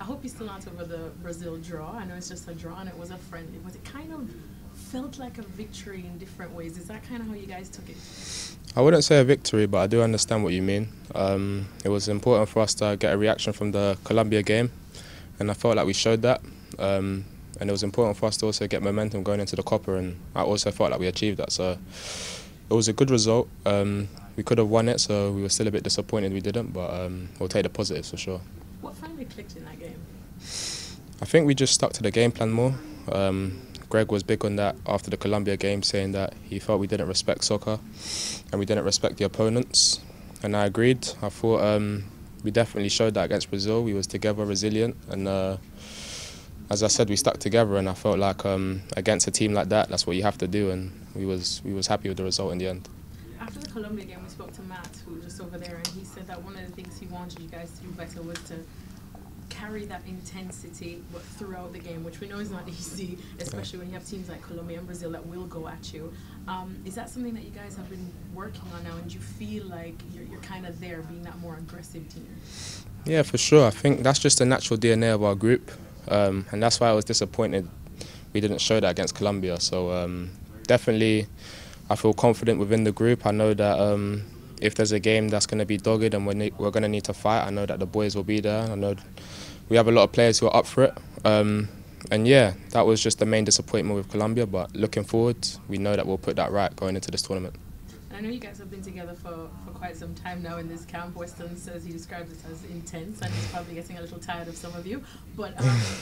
hope you're still not over the Brazil draw. I know it's just a draw and it was a friendly. Was it kind of felt like a victory in different ways? Is that kind of how you guys took it? I wouldn't say a victory, but I do understand what you mean. It was important for us to get a reaction from the Colombia game, and I felt like we showed that. And it was important for us to also get momentum going into the Copa, and I also felt like we achieved that. So it was a good result. We could have won it, so we were still a bit disappointed we didn't, but we'll take the positives for sure. What finally clicked in that game? I think we just stuck to the game plan more. Greg was big on that after the Colombia game, saying that he felt we didn't respect soccer and we didn't respect the opponents. And I agreed. I thought we definitely showed that against Brazil. We was together, resilient, and as I said, we stuck together. And I felt like against a team like that, that's what you have to do. And we was happy with the result in the end. After the Colombia game, we spoke to Matt, who was just over there, and he said that one of the things he wanted you guys to do better was to carry that intensity but throughout the game, which we know is not easy, especially when you have teams like Colombia and Brazil that will go at you. Is that something that you guys have been working on now, and do you feel like you're kind of there, being that more aggressive team? Yeah, for sure. I think that's just the natural DNA of our group, and that's why I was disappointed we didn't show that against Colombia. So definitely I feel confident within the group. I know that if there's a game that's going to be dogged and we're going to need to fight, I know that the boys will be there. I know we have a lot of players who are up for it. And yeah, that was just the main disappointment with Colombia, but looking forward, we know that we'll put that right going into this tournament. I know you guys have been together for quite some time now in this camp. Weston says he describes it as intense, and he's probably getting a little tired of some of you. But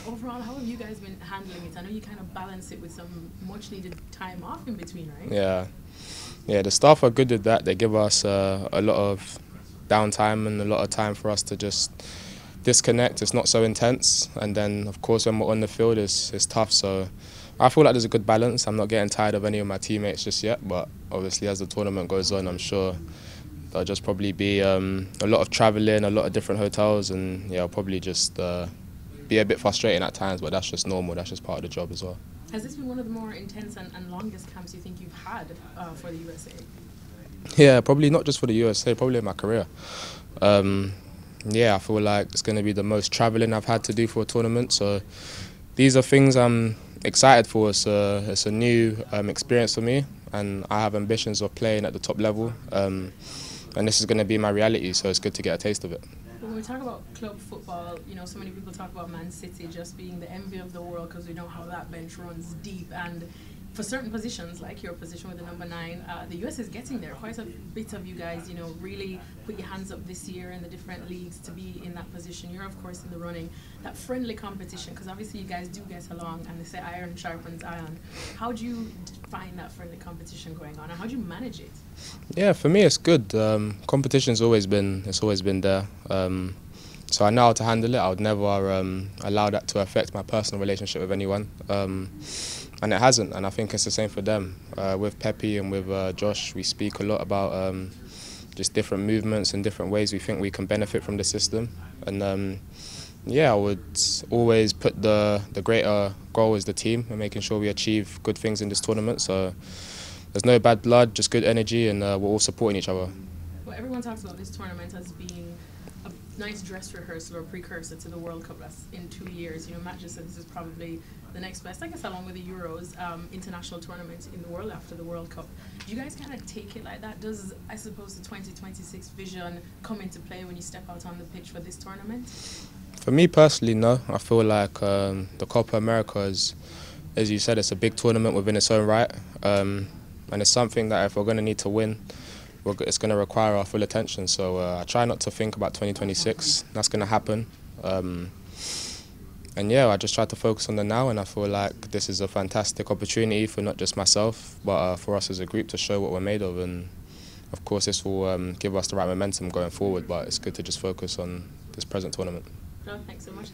overall, how have you guys been handling it? I know you kind of balance it with some much-needed time off in between, right? Yeah, the staff are good with that. They give us a lot of downtime and a lot of time for us to just disconnect. It's not so intense, and then of course when we're on the field it's tough. So I feel like there's a good balance. I'm not getting tired of any of my teammates just yet, but obviously as the tournament goes on, I'm sure there'll just probably be a lot of travelling, a lot of different hotels, and yeah, I'll probably just be a bit frustrating at times, but that's just normal. That's just part of the job as well. Has this been one of the more intense and longest camps you think you've had for the USA? Yeah, probably not just for the USA, probably in my career. Yeah, I feel like it's going to be the most travelling I've had to do for a tournament. So these are things I'm excited for. It's a new experience for me, and I have ambitions of playing at the top level. And this is going to be my reality, so it's good to get a taste of it. When we talk about club football, you know, so many people talk about Man City just being the envy of the world because we know how that bench runs deep, and for certain positions, like your position with the number 9, the US is getting there. Quite a bit of you guys, you know, really put your hands up this year in the different leagues to be in that position. You're, of course, in the running. That friendly competition, because obviously you guys do get along, and they say iron sharpens iron. How do you find that friendly competition going on, and how do you manage it? Yeah, for me it's good. Competition's always been there. So I know how to handle it. I would never allow that to affect my personal relationship with anyone. And it hasn't, and I think it's the same for them. With Pepe and with Josh, we speak a lot about just different movements and different ways we think we can benefit from the system. And yeah, I would always put the greater goal as the team and making sure we achieve good things in this tournament. So there's no bad blood, just good energy, and we're all supporting each other. Well, everyone talks about this tournament as being a nice dress rehearsal or precursor to the World Cup. That's in 2 years. You know, Matt just said this is probably the next best, I guess, along with the Euros, international tournament in the world after the World Cup. Do you guys kind of take it like that? Does, I suppose, the 2026 vision come into play when you step out on the pitch for this tournament? For me personally, no. I feel like the Copa América is, as you said, it's a big tournament within its own right. And it's something that if we're going to need to win, it's going to require our full attention. So I try not to think about 2026. That's going to happen. And yeah, I just try to focus on the now, and I feel like this is a fantastic opportunity for not just myself, but for us as a group to show what we're made of. And of course, this will give us the right momentum going forward, but it's good to just focus on this present tournament. Well, thanks so much.